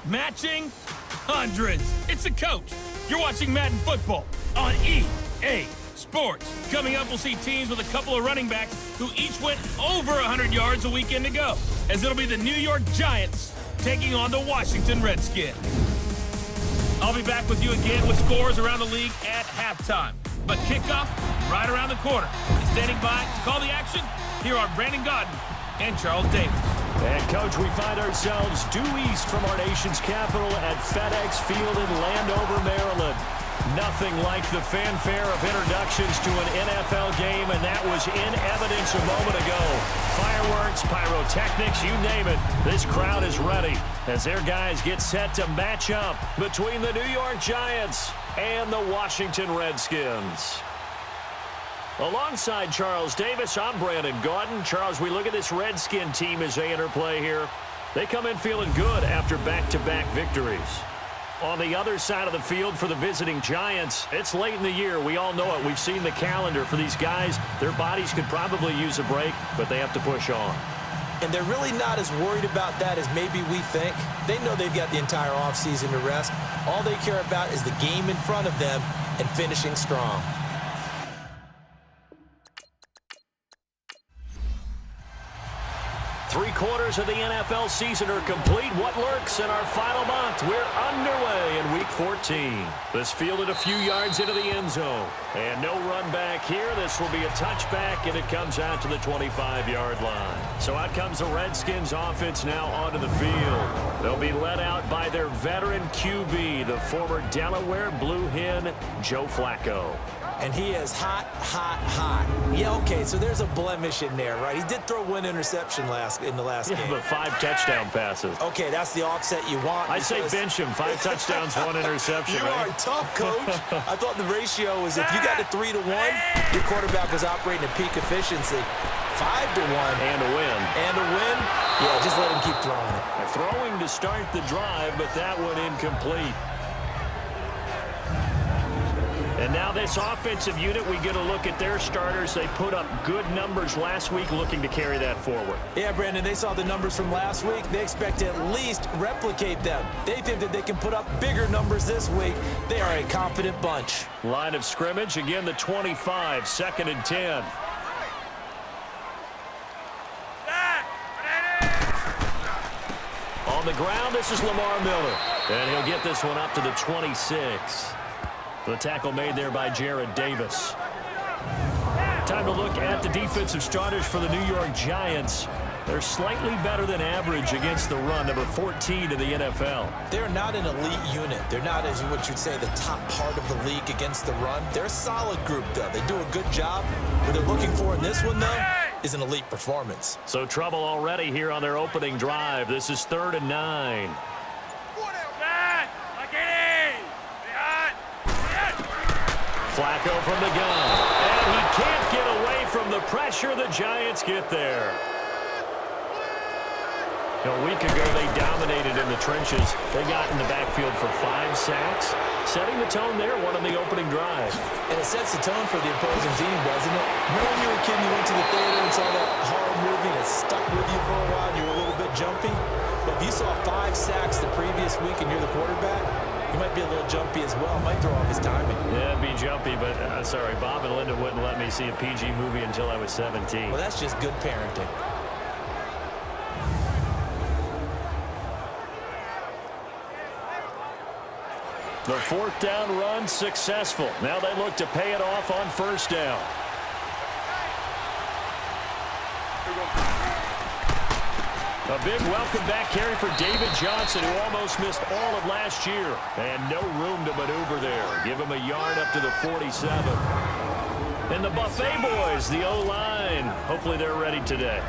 matching hundreds. It's the coach. You're watching Madden Football on EA Sports. Coming up, we'll see teams with a couple of running backs who each went over 100 yards a weekend ago, as it'll be the New York Giants taking on the Washington Redskins. I'll be back with you again with scores around the league at halftime. But kickoff right around the corner. And standing by to call the action, here are Brandon Godden and Charles Davis. And, Coach, we find ourselves due east from our nation's capital at FedEx Field in Landover, Maryland. Nothing like the fanfare of introductions to an NFL game, and that was in evidence a moment ago. Fireworks, pyrotechnics, you name it. This crowd is ready as their guys get set to match up between the New York Giants and the Washington Redskins. Alongside Charles Davis, I'm Brandon Gaudin. Charles, we look at this Redskin team as they interplay here. They come in feeling good after back-to-back victories. On the other side of the field for the visiting Giants, it's late in the year. We all know it. We've seen the calendar for these guys. Their bodies could probably use a break, but they have to push on. And they're really not as worried about that as maybe we think. They know they've got the entire offseason to rest. All they care about is the game in front of them and finishing strong. Three-quarters of the NFL season are complete. What lurks in our final month? We're underway in Week 14. This fielded a few yards into the end zone. And no run back here. This will be a touchback, and it comes out to the 25-yard line. So out comes the Redskins offense now onto the field. They'll be led out by their veteran QB, the former Delaware Blue Hen, Joe Flacco. And he is hot, hot, hot. Yeah, okay, so there's a blemish in there, right? He did throw one interception in the last game. But 5 touchdown passes. Okay, that's the offset you want. I say bench him. 5 touchdowns, 1 interception. You are tough, Coach. I thought the ratio was if you got to 3-1, your quarterback was operating at peak efficiency. 5-1. And a win. And a win? Yeah, just let him keep throwing it. Throwing to start the drive, but that one incomplete. And now this offensive unit, we get a look at their starters. They put up good numbers last week, looking to carry that forward. Yeah, Brandon, they saw the numbers from last week. They expect to at least replicate them. They think that they can put up bigger numbers this week. They are a confident bunch. Line of scrimmage, again the 25, 2nd and 10. On the ground, this is Lamar Miller. And he'll get this one up to the 26. The tackle made there by Jared Davis. Time to look at the defensive starters for the New York Giants. They're slightly better than average against the run, number 14 in the NFL. They're not an elite unit. They're not, as what you'd say, the top part of the league against the run. They're a solid group, though. They do a good job. What they're looking for in this one, though, is an elite performance. So trouble already here on their opening drive. This is 3rd and 9. Flacco from the gun. And he can't get away from the pressure. The Giants get there. A week ago, they dominated in the trenches. They got in the backfield for 5 sacks, setting the tone there, one on the opening drive. And it sets the tone for the opposing team, doesn't it? Remember when you were a kid and you went to the theater and saw that horror movie and it stuck with you for a while and you were a little bit jumpy? But if you saw 5 sacks the previous week and you're the quarterback, he might be a little jumpy as well. Might throw off his timing. Yeah, it'd be jumpy, but sorry, Bob and Linda wouldn't let me see a PG movie until I was 17. Well, that's just good parenting. The 4th down run successful. Now they look to pay it off on 1st down. A big welcome back carry for David Johnson, who almost missed all of last year. And no room to maneuver there. Give him a yard up to the 47. And the Buffet boys, the O-line. Hopefully they're ready today.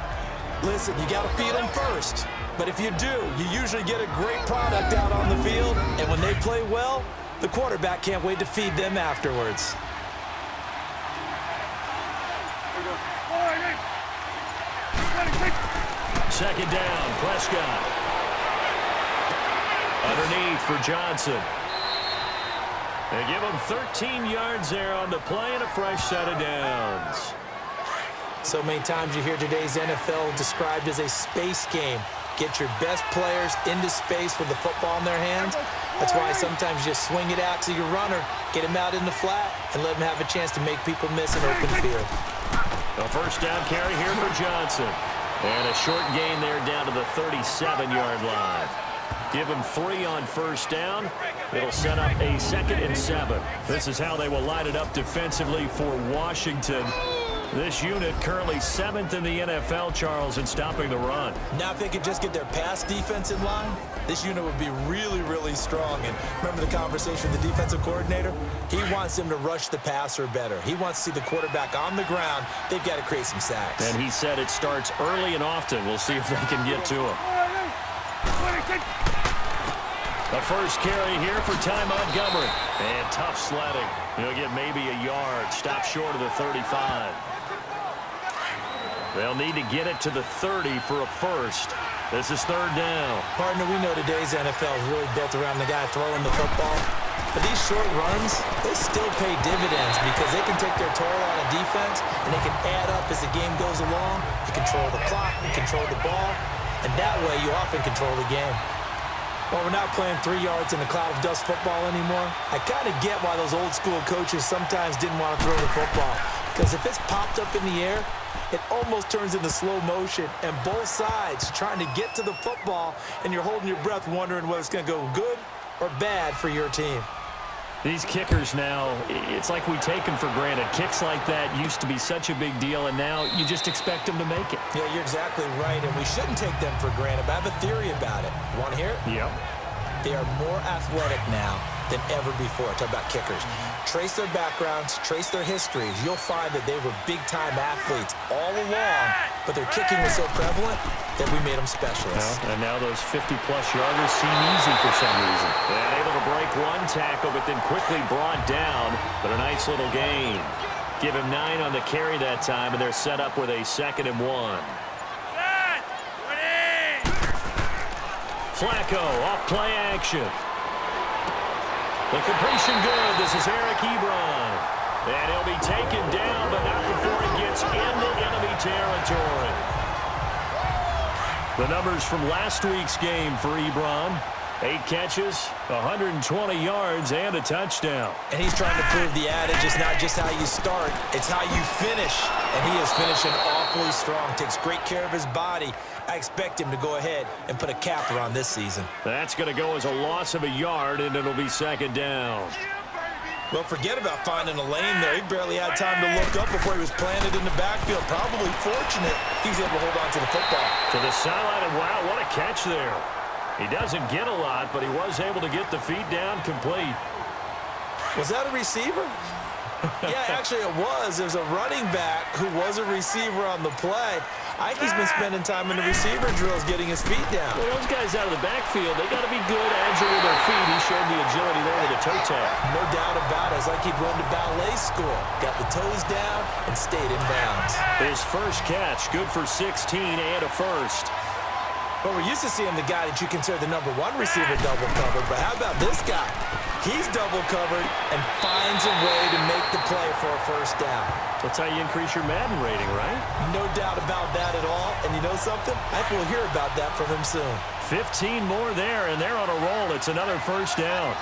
Listen, you got to feed them first. But if you do, you usually get a great product out on the field. And when they play well, the quarterback can't wait to feed them afterwards. Second down, Prescott. Underneath for Johnson. They give him 13 yards there on the play and a fresh set of downs. So many times you hear today's NFL described as a space game. Get your best players into space with the football in their hands. That's why sometimes you just swing it out to your runner, get him out in the flat, and let him have a chance to make people miss an open field. A first down carry here for Johnson. And a short gain there down to the 37-yard line. Give him 3 on first down. It'll set up a 2nd and 7. This is how they will line it up defensively for Washington. This unit currently 7th in the NFL, Charles, in stopping the run. Now if they could just get their pass defense in line, this unit would be really, really strong. And remember the conversation with the defensive coordinator? He wants them to rush the passer better. He wants to see the quarterback on the ground. They've got to create some sacks. And he said it starts early and often. We'll see if they can get to him. The first carry here for Ty Montgomery. And tough sledding. He'll get maybe a yard. Stop short of the 35. They'll need to get it to the 30 for a first. This is 3rd down. Partner, we know today's NFL is really built around the guy throwing the football. But these short runs, they still pay dividends because they can take their toll on a defense and they can add up as the game goes along. You control the clock, you control the ball, and that way you often control the game. Well, we're not playing 3 yards in a cloud of dust football anymore. I kind of get why those old school coaches sometimes didn't want to throw the football. Because if it's popped up in the air, it almost turns into slow motion. And both sides trying to get to the football, and you're holding your breath wondering whether it's going to go good or bad for your team. These kickers now, it's like we take them for granted. Kicks like that used to be such a big deal, and now you just expect them to make it. Yeah, you're exactly right, and we shouldn't take them for granted, but I have a theory about it. You want to hear it? Yep. They are more athletic now than ever before. Talk about kickers. Trace their backgrounds, trace their histories. You'll find that they were big-time athletes all along, but their kicking was so prevalent that we made them specialists. Well, and now those 50-plus yarders seem easy for some reason. And able to break one tackle, but then quickly brought down. But a nice little gain. Give him 9 on the carry that time, and they're set up with a 2nd and 1. Flacco off play action. The completion good. This is Eric Ebron. And he'll be taken down, but not before he gets into enemy territory. The numbers from last week's game for Ebron. 8 catches, 120 yards, and a touchdown. And he's trying to prove the adage, it's not just how you start, it's how you finish. And he is finishing awfully strong, takes great care of his body. I expect him to go ahead and put a capper on this season. That's going to go as a loss of a yard, and it'll be 2nd down. Well, forget about finding a lane there. He barely had time to look up before he was planted in the backfield. Probably fortunate he was able to hold on to the football. To the sideline, and wow, what a catch there. He doesn't get a lot, but he was able to get the feet down complete. Was that a receiver? Yeah, actually it was. There's a running back who was a receiver on the play. Ike's been spending time in the receiver drills getting his feet down. Well, those guys out of the backfield, they got to be good, agile with their feet. He showed the agility there with a toe tap. No doubt about it. It's like he'd run to ballet school. Got the toes down and stayed in bounds. His first catch, good for 16 and a first. Well, we're used to seeing the guy that you consider the #1 receiver double covered, but how about this guy? He's double covered and finds a way to make the play for a first down. That's how you increase your Madden rating, right? No doubt about that at all. And you know something? I think we'll hear about that from him soon. 15 more there, and they're on a roll. It's another first down.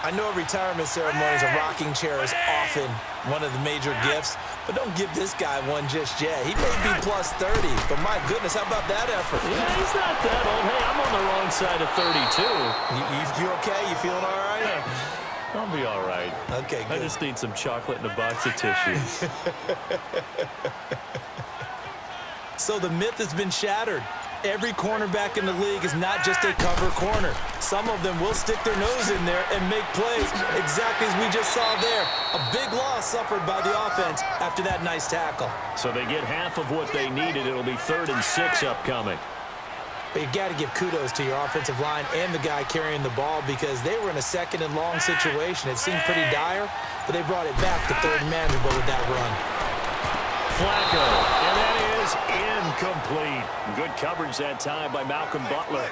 I know retirement ceremonies, a rocking chair is often one of the major gifts, but don't give this guy one just yet. He may be plus 30, but my goodness, how about that effort? Yeah, he's not that old. Hey, I'm on the wrong side of 32. You okay? You feeling all right? Yeah, I'll be all right. Okay, good. I just need some chocolate and a box of tissues. So the myth has been shattered. Every cornerback in the league is not just a cover corner. Some of them will stick their nose in there and make plays, exactly as we just saw there. A big loss suffered by the offense after that nice tackle. So they get half of what they needed. It'll be 3rd and 6 upcoming. But you got to give kudos to your offensive line and the guy carrying the ball because they were in a 2nd and long situation. It seemed pretty dire, but they brought it back to 3rd and manageable with that run. Flacco, and that is incomplete. Good coverage that time by Malcolm Butler.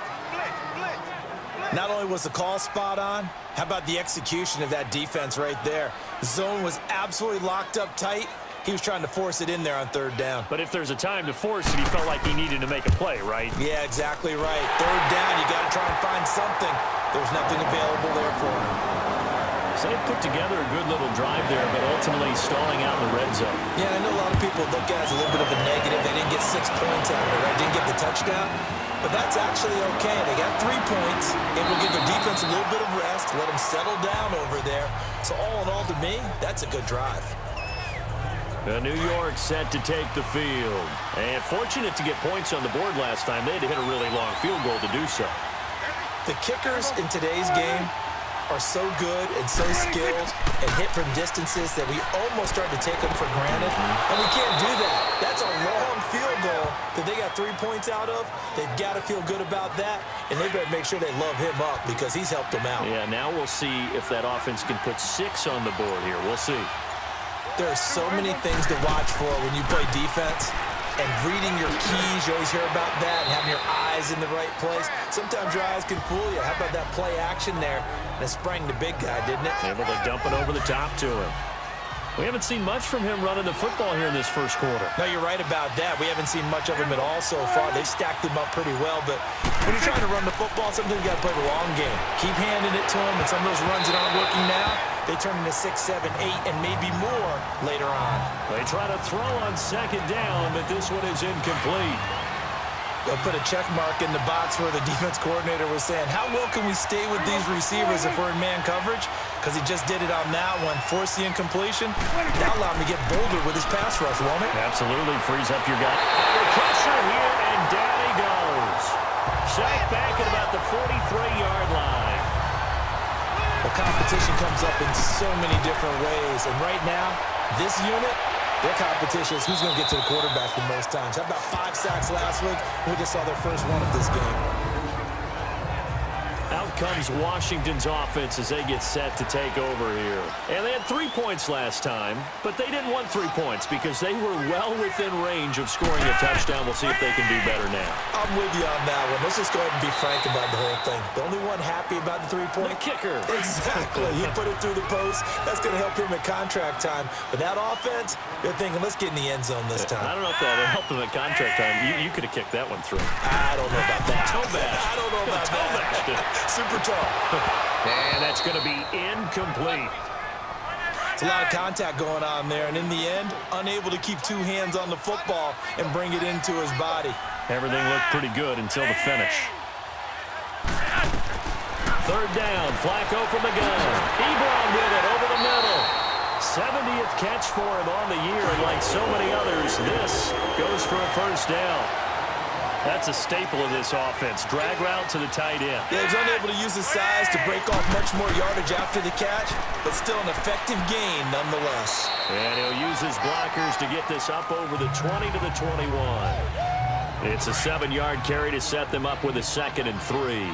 Not only was the call spot on, how about the execution of that defense right there? Zone was absolutely locked up tight, He was trying to force it in there on third down. But if there's a time to force it, he felt like he needed to make a play, right? Yeah, exactly right. Third down, you got to try and find something. There's nothing available there for him. So they put together a good little drive there, but ultimately stalling out in the red zone. Yeah, I know a lot of people look at it as a little bit of a negative. They didn't get 6 points out of it, right? Didn't get the touchdown. But that's actually okay. They got 3 points. It will give their defense a little bit of rest, let them settle down over there. So all in all, to me, that's a good drive. New York set to take the field. And fortunate to get points on the board last time. They had to hit a really long field goal to do so. The kickers in today's game are so good and so skilled and hit from distances that we almost start to take them for granted. And we can't do that. That's a long field goal that they got 3 points out of. They've got to feel good about that, and they better make sure they love him up because he's helped them out. Yeah, now we'll see if that offense can put 6 on the board here. We'll see. There are so many things to watch for when you play defense. And reading your keys, you always hear about that, and having your eyes in the right place. Sometimes your eyes can fool you. How about that play action there? And it sprang the big guy, didn't it? Able to dump it over the top to him. We haven't seen much from him running the football here in this first quarter. No, you're right about that. We haven't seen much of him at all so far. They've stacked him up pretty well, but when you're trying to run the football, sometimes you got to play the long game. Keep handing it to him, and some of those runs that aren't working now, they turn into 6, 7, 8, and maybe more later on. They try to throw on second down, but this one is incomplete. They'll put a check mark in the box where the defense coordinator was saying, how well can we stay with these receivers if we're in man coverage? Because he just did it on that one, forced the incompletion. That'll allow him to get bolder with his pass rush, won't it? Absolutely, frees up your guy. Under pressure here, and down he goes. Sacked back at about the 43-yard line. The competition comes up in so many different ways, and right now, this unit, their competition is who's going to get to the quarterback the most times. How about 5 sacks last week? We just saw their first one of this game. Out comes Washington's offense as they get set to take over here. And they had 3 points last time, but they didn't want 3 points because they were well within range of scoring a touchdown. We'll see if they can do better now. I'm with you on that one. Let's just go ahead and be frank about the whole thing. The only one happy about the 3-point? The kicker. Exactly. He put it through the post. That's going to help him at contract time. But that offense, they're thinking, let's get in the end zone this time. I don't know if that helped him at contract time. You could have kicked that one through. I don't know about that. Toe bash. I don't know about that. Super toe. And that's going to be incomplete. It's a lot of contact going on there, and in the end, unable to keep 2 hands on the football and bring it into his body. Everything looked pretty good until the finish. Third down, Flacco from the gun. Ebron with it over the middle. 70th catch for him on the year, and like so many others, this goes for a first down. That's a staple of this offense. Drag route to the tight end. Yeah, he's unable to use his size to break off much more yardage after the catch, but still an effective gain nonetheless. And he'll use his blockers to get this up over the 20 to the 21. It's a 7-yard carry to set them up with a 2nd and 3.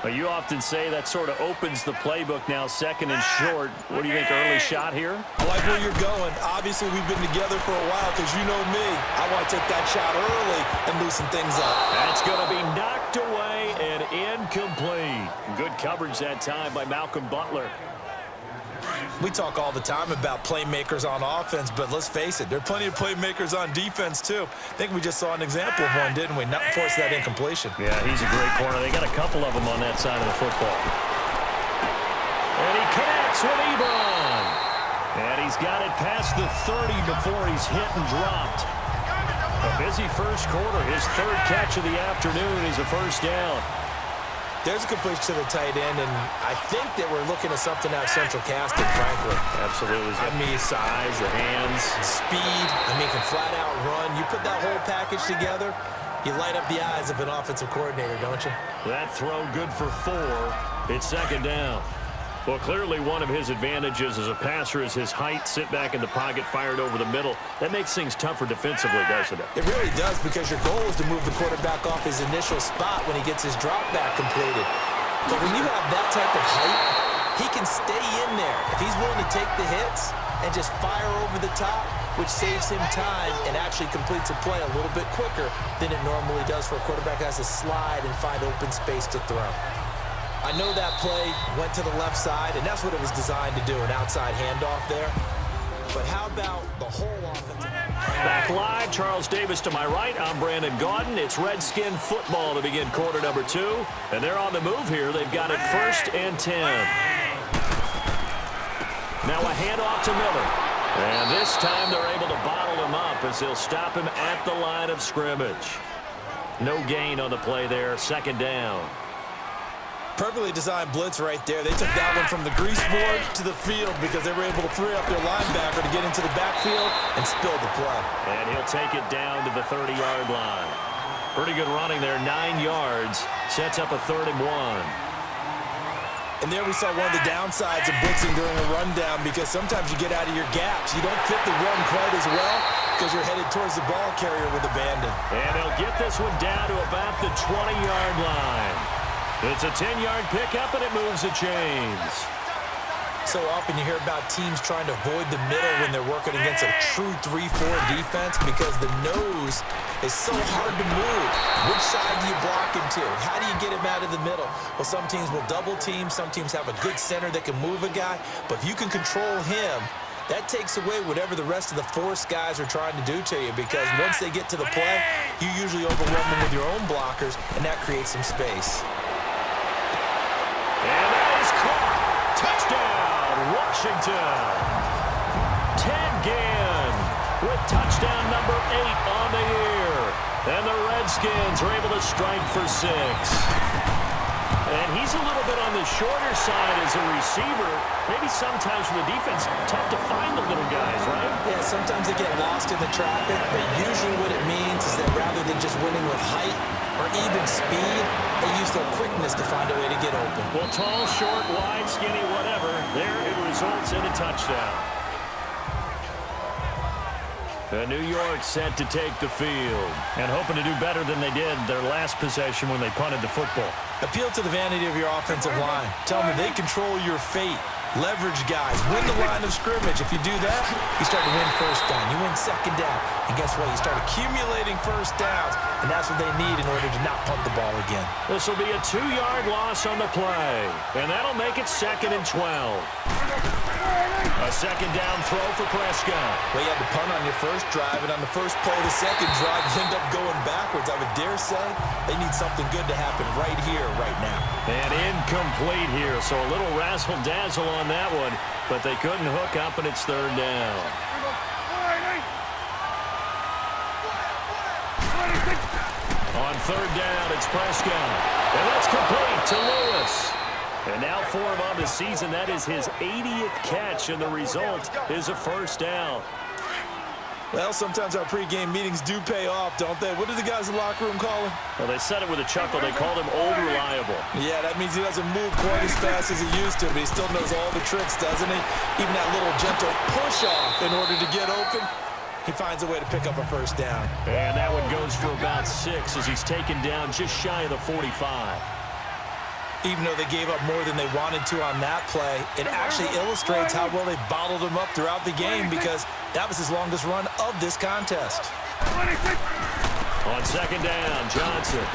But you often say that sort of opens the playbook now, 2nd and short. What do you think, early shot here? I like where you're going. Obviously, we've been together for a while because you know me. I want to take that shot early and loosen things up. That's going to be knocked away and incomplete. Good coverage that time by Malcolm Butler. We talk all the time about playmakers on offense, but let's face it, there are plenty of playmakers on defense, too. I think we just saw an example of one, didn't we? Not force that incompletion. Yeah, he's a great corner. They got a couple of them on that side of the football. And he connects with Ebron. And he's got it past the 30 before he's hit and dropped. A busy first quarter. His 3rd catch of the afternoon is a first down. There's a completion to the tight end, and I think that we're looking at something out central casting, frankly. Absolutely. I mean, size, the hands. Speed. I mean, can flat out run. You put that whole package together, you light up the eyes of an offensive coordinator, don't you? That throw good for 4. It's 2nd down. Well, clearly one of his advantages as a passer is his height, sit back in the pocket, fired over the middle. That makes things tougher defensively, doesn't it? It really does, because your goal is to move the quarterback off his initial spot when he gets his drop back completed. But when you have that type of height, he can stay in there. If he's willing to take the hits and just fire over the top, which saves him time and actually completes a play a little bit quicker than it normally does for a quarterback that has to slide and find open space to throw. I know that play went to the left side, and that's what it was designed to do, an outside handoff there. but how about the whole offensive? Back live, Charles Davis to my right. I'm Brandon Gaudin. It's Redskin football to begin quarter number 2. And they're on the move here. They've got it 1st and 10. Now a handoff to Miller. And this time they're able to bottle him up as they'll stop him at the line of scrimmage. No gain on the play there. 2nd down. Perfectly designed blitz right there. They took that one from the grease board to the field because they were able to free up their linebacker to get into the backfield and spill the play. And he'll take it down to the 30-yard line. Pretty good running there, 9 yards. Sets up a 3rd and 1. And there we saw one of the downsides of blitzing during a rundown because sometimes you get out of your gaps. You don't fit the run quite as well because you're headed towards the ball carrier with abandon. And they'll get this one down to about the 20-yard line. It's a 10-yard pickup, and it moves the chains. So often you hear about teams trying to avoid the middle when they're working against a true 3-4 defense because the nose is so hard to move. Which side do you block into? How do you get him out of the middle? Well, some teams will double team. Some teams have a good center that can move a guy. But if you can control him, that takes away whatever the rest of the force guys are trying to do to you because once they get to the play, you usually overwhelm them with your own blockers, and that creates some space. And that is caught. Touchdown, Washington. Ted Ginn with touchdown number 8 on the year. And the Redskins are able to strike for 6. And he's a little bit on the shorter side as a receiver. Maybe sometimes for the defense, tough to find the little guys, right? Yeah, sometimes they get lost in the traffic, but usually what it means is that rather than just winning with height or even speed, they use their quickness to find a way to get open. Well, tall, short, wide, skinny, whatever, there it results in a touchdown. New York set to take the field and hoping to do better than they did their last possession when they punted the football. Appeal to the vanity of your offensive line. Tell them they control your fate. Leverage guys. Win the line of scrimmage. If you do that, you start to win 1st down. You win 2nd down. And guess what? You start accumulating 1st downs. And that's what they need in order to not punt the ball again. This will be a 2-yard loss on the play. And that'll make it 2nd and 12. A 2nd down throw for Prescott. Well, you had to punt on your first drive, and on the first play of the 2nd drive, you end up going backwards. I would dare say they need something good to happen right here, right now. And incomplete here, so a little razzle-dazzle on that one, but they couldn't hook up, and it's 3rd down. On 3rd down, it's Prescott. And that's complete to Lewis. And now for him on the season, that is his 80th catch, and the result is a 1st down. Well, sometimes our pregame meetings do pay off, don't they? What do the guys in the locker room call him? Well, they said it with a chuckle. They called him Old Reliable. Yeah, that means he doesn't move quite as fast as he used to, but he still knows all the tricks, doesn't he? Even that little gentle push-off in order to get open, he finds a way to pick up a 1st down. And that one goes for about 6 as he's taken down just shy of the 45. Even though they gave up more than they wanted to on that play, it actually illustrates how well they bottled him up throughout the game because that was his longest run of this contest. On 2nd down, Johnson.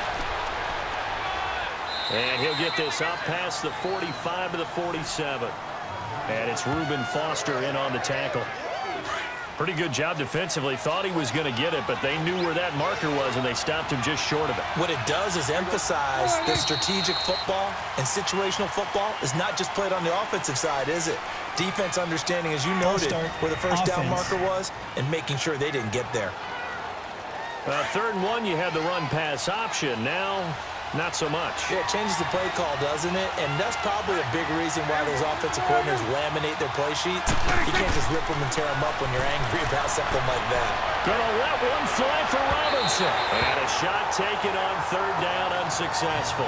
And he'll get this up past the 45 to the 47. And it's Reuben Foster in on the tackle. Pretty good job defensively. Thought he was going to get it, but they knew where that marker was, and they stopped him just short of it. What it does is emphasize that strategic football and situational football is not just played on the offensive side, is it? Defense understanding, as you noted, where the 1st down marker was and making sure they didn't get there. 3rd and 1, you had the run-pass option. Now, not so much. Yeah, it changes the play call, doesn't it? And that's probably a big reason why those offensive coordinators laminate their play sheets. You can't just rip them and tear them up when you're angry about something like that. Gonna let one fly for Robinson. And a shot taken on 3rd down, unsuccessful.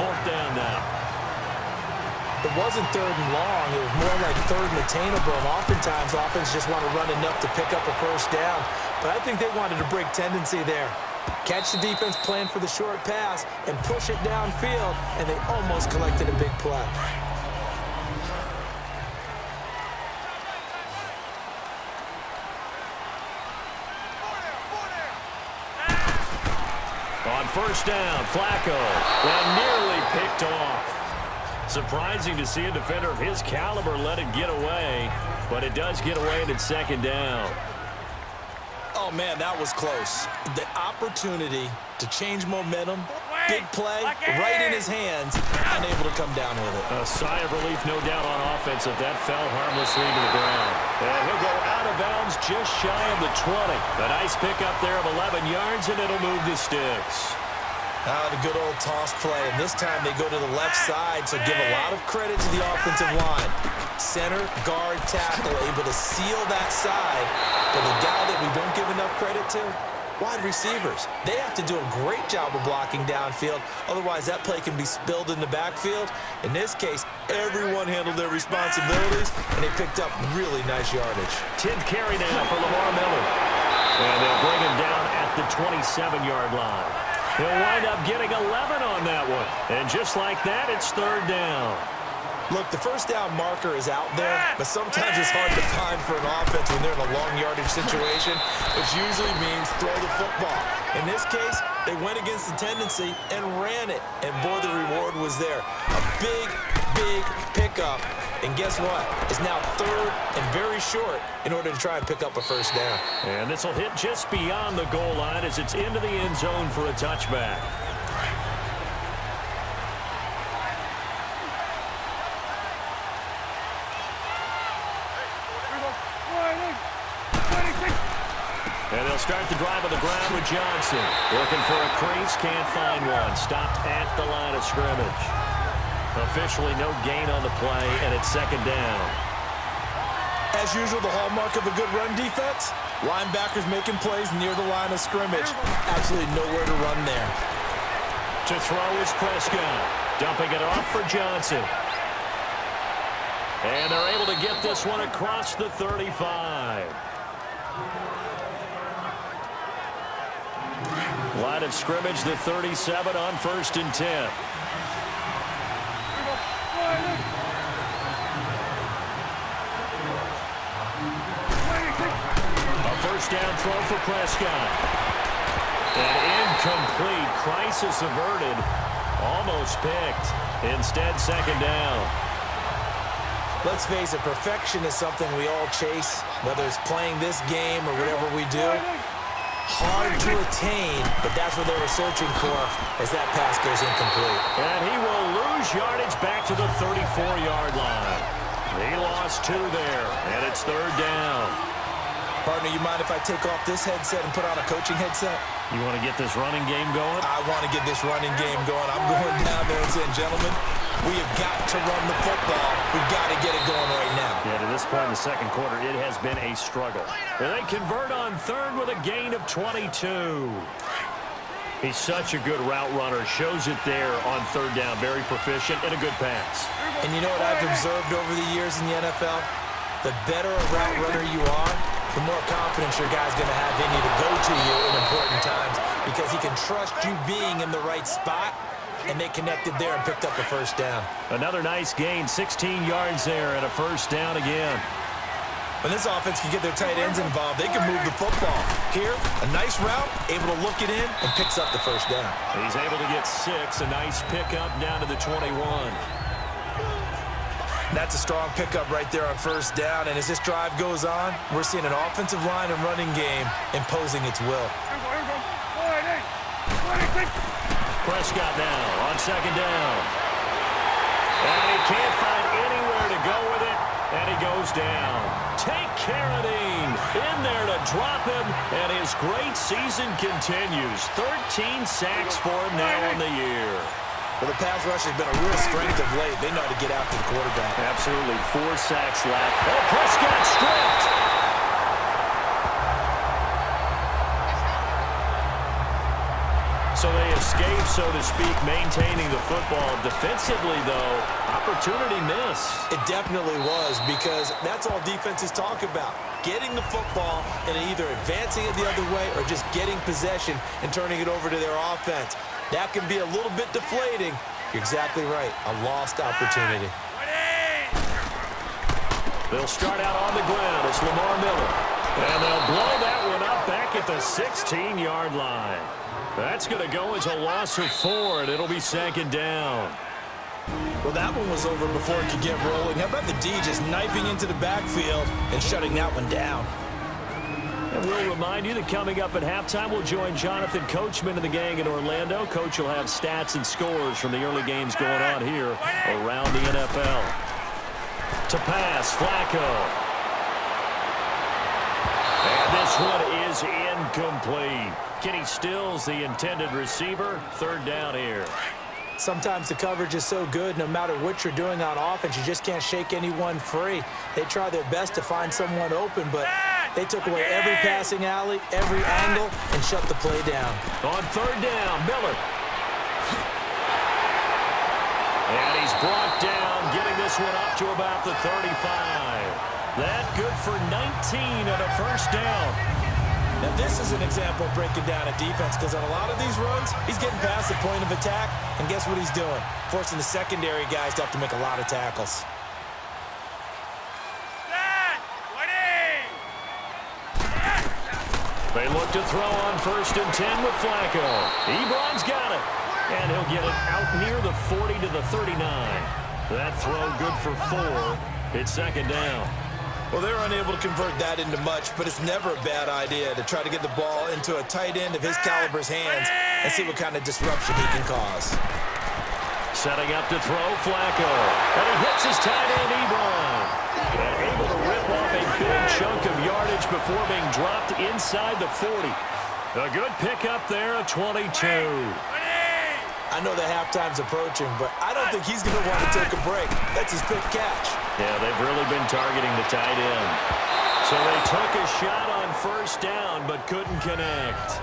4th down now. It wasn't 3rd and long. It was more like 3rd and attainable. And oftentimes, offense just want to run enough to pick up a 1st down. But I think they wanted a break tendency there. Catch the defense playing for the short pass and push it downfield, and they almost collected a big play. On 1st down, Flacco, and nearly picked off. Surprising to see a defender of his caliber let it get away, but it does get away and it's second down. Oh, man, that was close. The opportunity to change momentum, big play, right in his hands, unable to come down with it. A sigh of relief, no doubt, on offense if that fell harmlessly to the ground. And he'll go out of bounds just shy of the 20. A nice pickup there of 11 yards, and it'll move the sticks. The good old toss play, and this time they go to the left side, so give a lot of credit to the offensive line. Center, guard, tackle, able to seal that side. But the guy that we don't give enough credit to, wide receivers. They have to do a great job of blocking downfield, otherwise that play can be spilled in the backfield. In this case, everyone handled their responsibilities, and they picked up really nice yardage. 10th carry now for Lamar Miller. And they'll bring him down at the 27-yard line. He'll wind up getting 11 on that one. And just like that, it's third down. Look, the first down marker is out there, but sometimes it's hard to find for an offense when they're in a long yardage situation, which usually means throw the football. In this case, they went against the tendency and ran it. And, boy, the reward was there. A big, big pickup. And guess what? It's now third and very short in order to try and pick up a first down. And this will hit just beyond the goal line as it's into the end zone for a touchback. And they'll start the drive on the ground with Johnson. Looking for a crease, can't find one. Stopped at the line of scrimmage. Officially no gain on the play, and it's second down. As usual, the hallmark of a good run defense, linebackers making plays near the line of scrimmage. Absolutely nowhere to run there. To throw is Prescott. Dumping it off for Johnson. And they're able to get this one across the 35. Line of scrimmage, the 37 on 1st and 10. First down throw for Prescott. And incomplete. Crisis averted. Almost picked. Instead, second down. Let's face it, perfection is something we all chase, whether it's playing this game or whatever we do. Hard to attain, but that's what they were searching for as that pass goes incomplete. And he will lose yardage back to the 34-yard line. He lost 2 there, and it's third down. Partner, you mind if I take off this headset and put on a coaching headset? You want to get this running game going? I want to get this running game going. I'm going down there and saying, gentlemen, we have got to run the football. We've got to get it going right now. Yeah, to this point in the second quarter, it has been a struggle. And they convert on third with a gain of 22. He's such a good route runner. Shows it there on third down. Very proficient and a good pass. And you know what I've observed over the years in the NFL? The better a route runner you are, the more confidence your guy's going to have in you to go to you in important times because he can trust you being in the right spot, and they connected there and picked up the first down. Another nice gain, 16 yards there and a first down again. When this offense can get their tight ends involved, they can move the football. Here, a nice route, able to look it in, and picks up the first down. He's able to get 6, a nice pickup down to the 21. That's a strong pickup right there on first down, and as this drive goes on, we're seeing an offensive line and running game imposing its will. Prescott now on second down. And he can't find anywhere to go with it, and he goes down. Take Carradine in there to drop him, and his great season continues. 13 sacks for him now on the year. Well, the pass rush has been a real strength of late. They know how to get after the quarterback. Absolutely. 4 sacks left. Oh, Prescott stripped. So they escape, so to speak, maintaining the football. Defensively, though, opportunity miss. It definitely was, because that's all defenses talk about. Getting the football and either advancing it the other way or just getting possession and turning it over to their offense. That can be a little bit deflating. You're exactly right. A lost opportunity. They'll start out on the ground. It's Lamar Miller. And they'll blow that one up back at the 16-yard line. That's going to go as a loss of 4, and it'll be second down. Well, that one was over before it could get rolling. How about the D just knifing into the backfield and shutting that one down? And we'll remind you that coming up at halftime, we'll join Jonathan Coachman and the gang in Orlando. Coach will have stats and scores from the early games going on here around the NFL. To pass, Flacco. And this one is incomplete. Kenny Stills, the intended receiver. Third down here. Sometimes the coverage is so good, no matter what you're doing on offense, you just can't shake anyone free. They try their best to find someone open, but they took away every passing alley, every angle, and shut the play down. On third down, Miller. And he's brought down, getting this one up to about the 35. That good for 19 and a first down. Now, this is an example of breaking down a defense because on a lot of these runs, he's getting past the point of attack, and guess what he's doing? Forcing the secondary guys to have to make a lot of tackles. They look to throw on 1st and 10 with Flacco. Ebron's got it, and he'll get it out near the 40 to the 39. That throw good for 4. It's second down. Well, they're unable to convert that into much, but it's never a bad idea to try to get the ball into a tight end of his caliber's hands and see what kind of disruption he can cause. Setting up to throw, Flacco. And he hits his tight end, Ebron. And able to rip off a big chunk of yardage before being dropped inside the 40. A good pickup there, a 22. I know that halftime's approaching, but I don't think he's going to want to take a break. That's his quick catch. Yeah, they've really been targeting the tight end. So they took a shot on 1st down, but couldn't connect.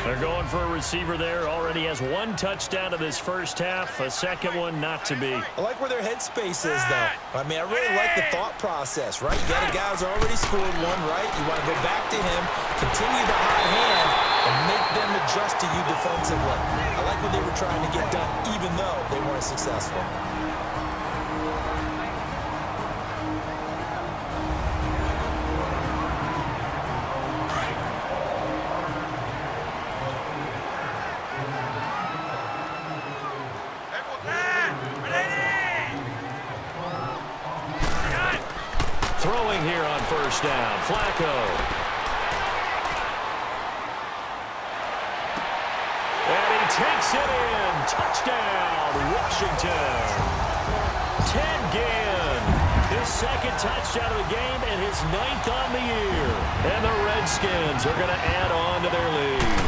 They're going for a receiver there. Already has 1 touchdown in this first half. A second one not to be. I like where their headspace is, though. I mean, I really like the thought process, right? You got a guy who's already scored one, right? You want to go back to him, continue the hot hand, and make them adjust to you defensively. I like what they were trying to get done, even though they weren't successful. Throwing here on 1st down, Flacco. And he takes it in. Touchdown, Washington. Ted Ginn, his 2nd touchdown of the game and his 9th on the year. And the Redskins are going to add on to their lead.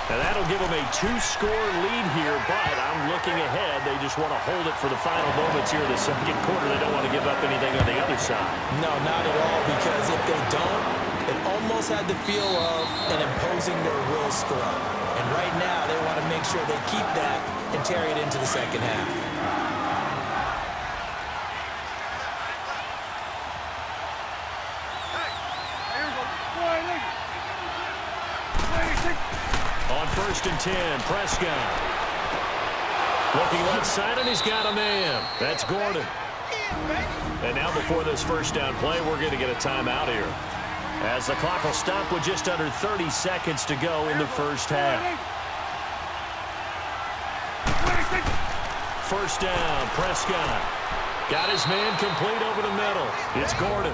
And that'll give them a 2-score lead here, but I'm looking ahead. They just want to hold it for the final moments here in the second quarter. They don't want to give up anything on the other side. No, not at all, because if they don't, it almost had the feel of an imposing their will score. And right now, they want to make sure they keep that and carry it into the second half. On 1st and 10, Prescott. Looking left side, and he's got a man. That's Gordon. And now before this 1st down play, we're going to get a timeout here, as the clock will stop with just under 30 seconds to go in the first half. 1st down, Prescott. Got his man complete over the middle. It's Gordon.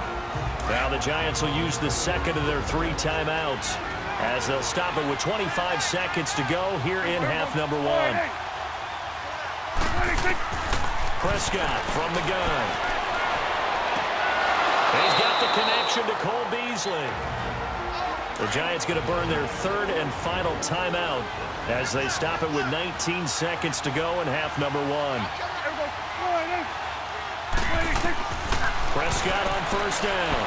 Now the Giants will use the 2nd of their 3 timeouts, as they'll stop it with 25 seconds to go here in half number 1. Prescott from the gun. He's got the connection to Cole Beasley. The Giants going to burn their 3rd and final timeout as they stop it with 19 seconds to go in half number 1. Prescott on 1st down.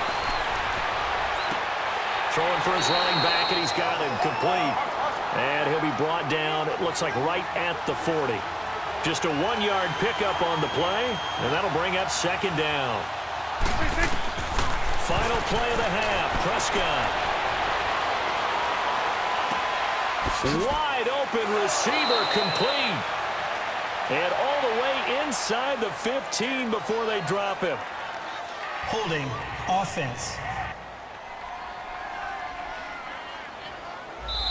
Throwing for his running back, and he's got him complete. And he'll be brought down, it looks like right at the 40. Just a 1-yard pickup on the play, and that'll bring up 2nd down. Final play of the half, Prescott. Wide open receiver complete. And all the way inside the 15 before they drop him. Holding offense.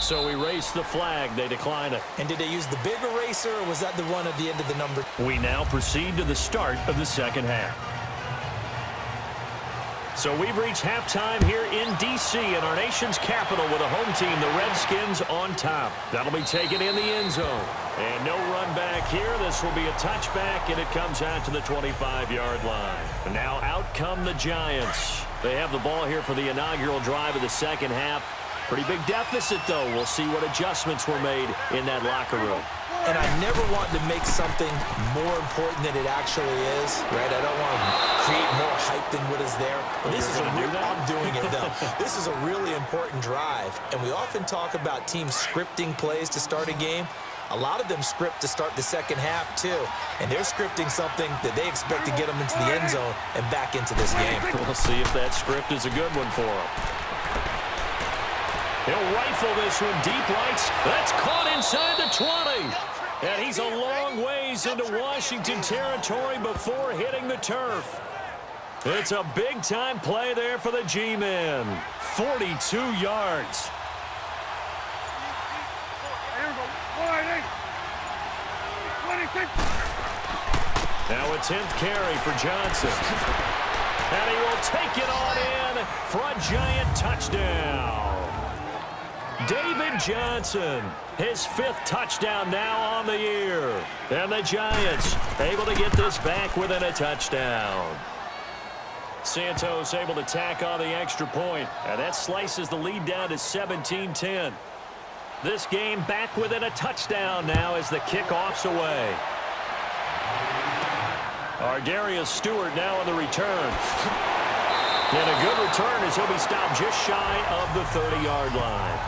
So we race the flag. They decline it. And did they use the big eraser, or was that the run at the end of the number? We now proceed to the start of the second half. So we've reached halftime here in D.C. in our nation's capital with a home team, the Redskins, on top. That'll be taken in the end zone. And no run back here. This will be a touchback, and it comes out to the 25-yard line. And now out come the Giants. They have the ball here for the inaugural drive of the second half. Pretty big deficit, though. We'll see what adjustments were made in that locker room. And I never want to make something more important than it actually is, right? I don't want to create more hype than what is there. But this is I'm doing it, though. This is a really important drive. And we often talk about teams scripting plays to start a game. A lot of them script to start the second half, too. And they're scripting something that they expect to get them into the end zone and back into this game. We'll see if that script is a good one for them. He'll rifle this one deep right. That's caught inside the 20. And he's a long ways into Washington territory before hitting the turf. It's a big-time play there for the G-men. 42 yards. Now a 10th carry for Johnson. And he will take it on in for a Giant touchdown. David Johnson, his 5th touchdown now on the year. And the Giants able to get this back within a touchdown. Santos able to tack on the extra point. And that slices the lead down to 17-10. This game back within a touchdown now as the kickoff's away. Darius Stewart now on the return. And a good return as he'll be stopped just shy of the 30-yard line.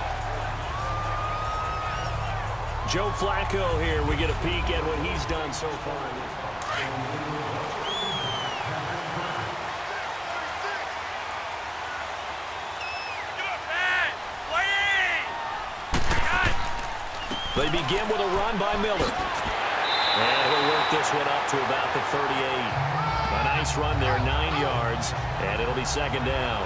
Joe Flacco here. We get a peek at what he's done so far. They begin with a run by Miller. And he'll work this one up to about the 38. A nice run there, 9 yards, and it'll be second down.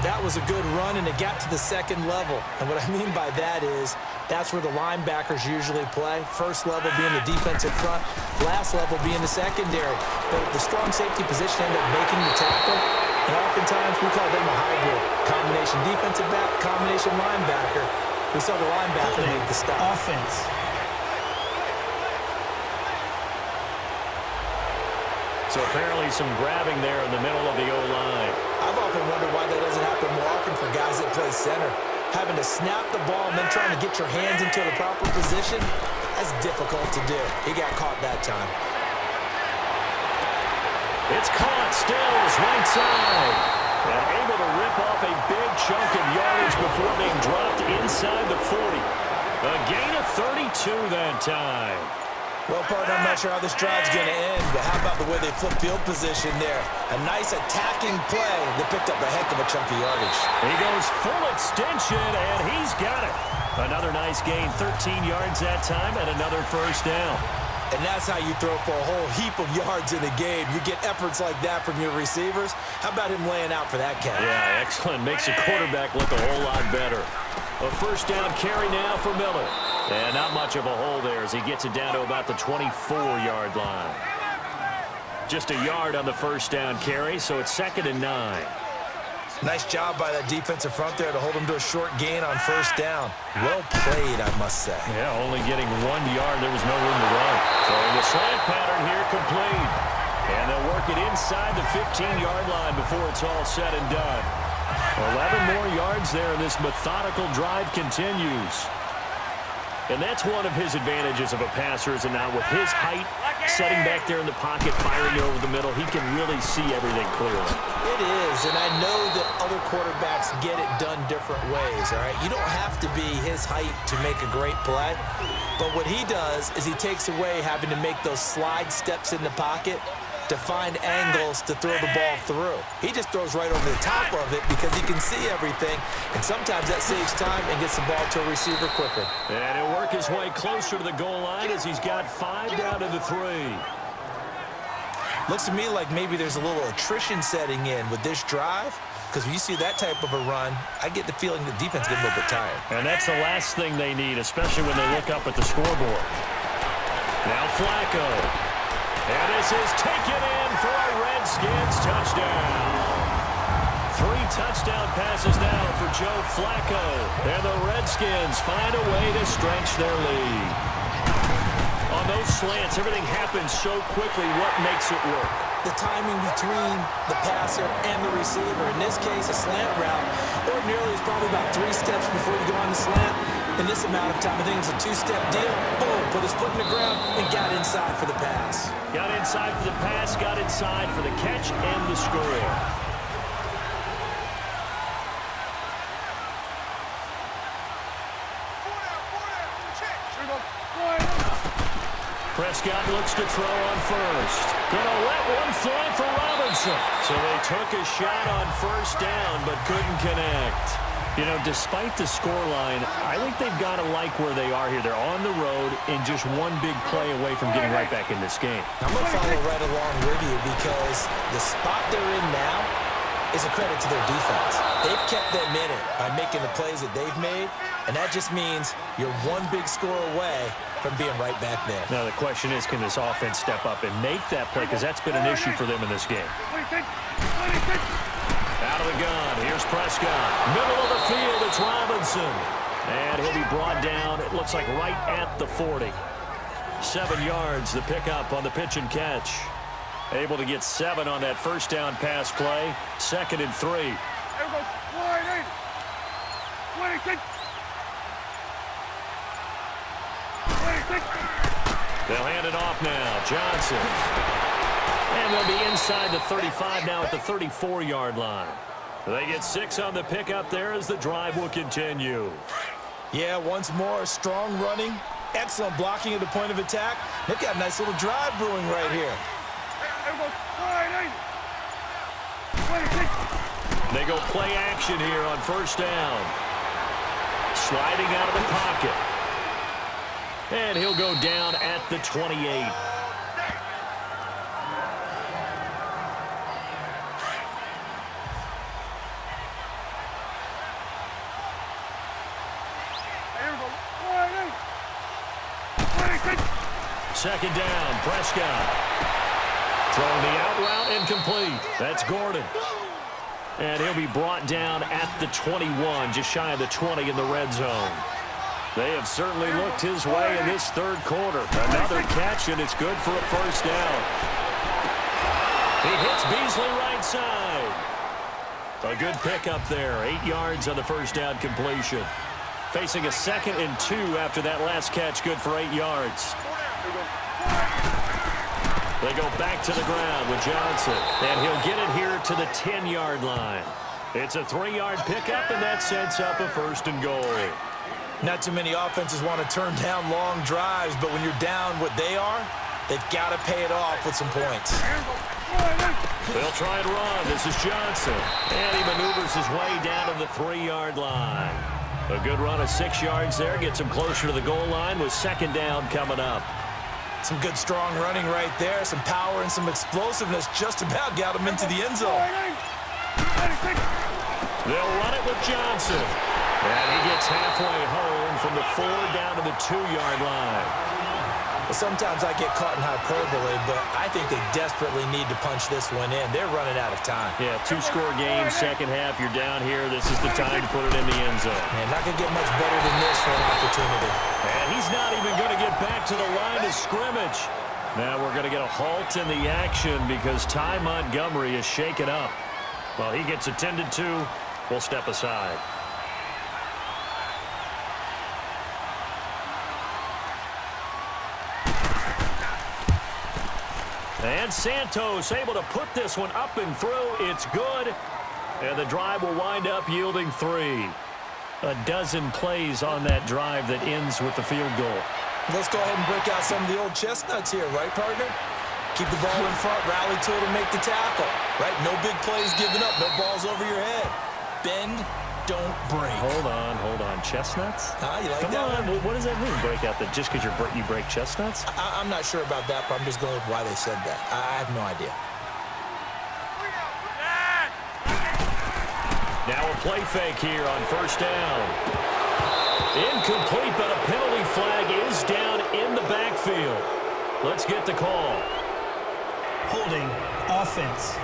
That was a good run, and it got to the second level. And what I mean by that is that's where the linebackers usually play. First level being the defensive front, last level being the secondary. But if the strong safety position ended up making the tackle, and oftentimes we call them a hybrid. Combination defensive back, combination linebacker. We saw the linebacker make the stop. Offense. So apparently some grabbing there in the middle of the O-line. I've often wondered why that doesn't happen more often for guys that play center. Having to snap the ball and then trying to get your hands into the proper position, that's difficult to do. He got caught that time. It's caught, Stills, right side. And able to rip off a big chunk of yardage before being dropped inside the 40. A gain of 32 that time. Well, partner, I'm not sure how this drive's going to end, but how about the way they flip field position there? A nice attacking play that picked up a heck of a chunk of yardage. He goes full extension, and he's got it. Another nice gain, 13 yards that time, and another first down. And that's how you throw for a whole heap of yards in a game. You get efforts like that from your receivers. How about him laying out for that catch? Yeah, excellent. Makes the quarterback look a whole lot better. A first down carry now for Miller. And not much of a hole there as he gets it down to about the 24-yard line. Just a yard on the first down carry, so it's 2nd and 9. Nice job by that defensive front there to hold him to a short gain on first down. Well played, I must say. Yeah, only getting 1 yard. There was no room to run. So the slant pattern here complete. And they'll work it inside the 15-yard line before it's all said and done. 11 more yards there, and this methodical drive continues. And that's one of his advantages of a passer, is now with his height, setting back there in the pocket, firing over the middle, he can really see everything clearly. It is, and I know that other quarterbacks get it done different ways, all right? You don't have to be his height to make a great play, but what he does is he takes away having to make those slide steps in the pocket to find angles to throw the ball through. He just throws right over the top of it because he can see everything, and sometimes that saves time and gets the ball to a receiver quicker. And he'll work his way closer to the goal line as he's got 5 down to the 3. Looks to me like maybe there's a little attrition setting in with this drive. because when you see that type of a run, I get the feeling the defense get a little bit tired. And that's the last thing they need, especially when they look up at the scoreboard. Now Flacco. And this is taken in for a Redskins touchdown. 3 touchdown passes now for Joe Flacco. And the Redskins find a way to stretch their lead. On those slants, everything happens so quickly. What makes it work? The timing between the passer and the receiver. In this case, a slant route ordinarily is probably about 3 steps before you go on the slant. In this amount of time, I think it's a 2-step deal. Boom, put his foot in the ground and got inside for the pass. Got inside for the pass, got inside for the catch and the score. Prescott looks to throw on first. Gonna let one fly for Robinson. So they took a shot on first down, but couldn't connect. You know, despite the scoreline, I think they've got to like where they are here. They're on the road and just one big play away from getting right back in this game. I'm going to follow right along with you because the spot they're in now is a credit to their defense. They've kept them in it by making the plays that they've made, and that just means you're one big score away from being right back there. Now the question is, can this offense step up and make that play? Because that's been an issue for them in this game. Out of the gun, here's Prescott. Middle of the field, it's Robinson. And he'll be brought down, it looks like right at the 40. 7 yards, the pickup on the pitch and catch. Able to get 7 on that first down pass play. 2nd and 3. They'll hand it off now. Johnson. And they'll be inside the 35 now at the 34-yard line. They get 6 on the pickup there as the drive will continue. Yeah, once more, strong running, excellent blocking at the point of attack. They've got a nice little drive brewing right here. They go play action here on first down. Sliding out of the pocket. And he'll go down at the 28. Second down, Prescott. Throwing the out route incomplete. That's Gordon. And he'll be brought down at the 21, just shy of the 20 in the red zone. They have certainly looked his way in this third quarter. Another catch, and it's good for a first down. He hits Beasley right side. A good pickup there. 8 yards on the first down completion. Facing a 2nd and 2 after that last catch, good for 8 yards. They go back to the ground with Johnson, and he'll get it here to the 10-yard line. It's a 3-yard pickup, and that sets up a 1st and goal. Not too many offenses want to turn down long drives, but when you're down what they are, they've got to pay it off with some points. They'll try and run. This is Johnson, and he maneuvers his way down to the 3-yard line. A good run of 6 yards there, gets him closer to the goal line with 2nd down coming up. Some good strong running right there, some power and some explosiveness just about got him into the end zone. They'll run it with Johnson. And he gets halfway home from the 4 down to the 2-yard line. Well, sometimes I get caught in hyperbole, but I think they desperately need to punch this one in. They're running out of time. Yeah, 2-score game, second half, you're down here. This is the time to put it in the end zone. Man, not going to get much better than this for an opportunity. And he's not even going to get back to the line of scrimmage. Now we're going to get a halt in the action because Ty Montgomery is shaken up. While he gets attended to, we'll step aside. And Santos able to put this one up and through. It's good. And the drive will wind up yielding 3. A dozen plays on that drive that ends with the field goal. Let's go ahead and break out some of the old chestnuts here, right, partner? Keep the ball in front, rally to it, and make the tackle, right? No big plays given up, no balls over your head. Bend, don't break. Hold on. Chestnuts? You like Come that on, one? what does that mean, break out? That just because you break chestnuts? I'm not sure about that, but I'm just going with why they said that. I have no idea. Now a play fake here on first down. Incomplete, but a penalty flag is down in the backfield. Let's get the call. Holding offense.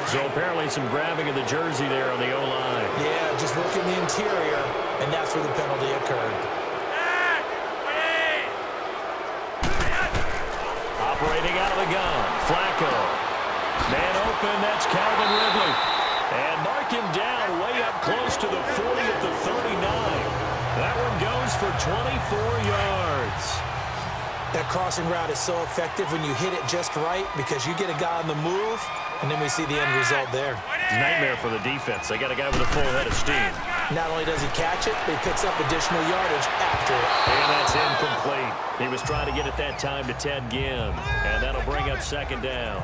So apparently some grabbing of the jersey there on the O-line. Yeah, just look in the interior, and that's where the penalty occurred. Operating out of the gun, Flacco. Man open, that's Calvin Ridley. And mark him down way up close to the 40 at the 39. That one goes for 24 yards. That crossing route is so effective when you hit it just right because you get a guy on the move, and then we see the end result there. Nightmare for the defense. They got a guy with a full head of steam. Not only does he catch it, but he picks up additional yardage after it. And that's incomplete. He was trying to get it that time to Ted Ginn, and that'll bring up second down.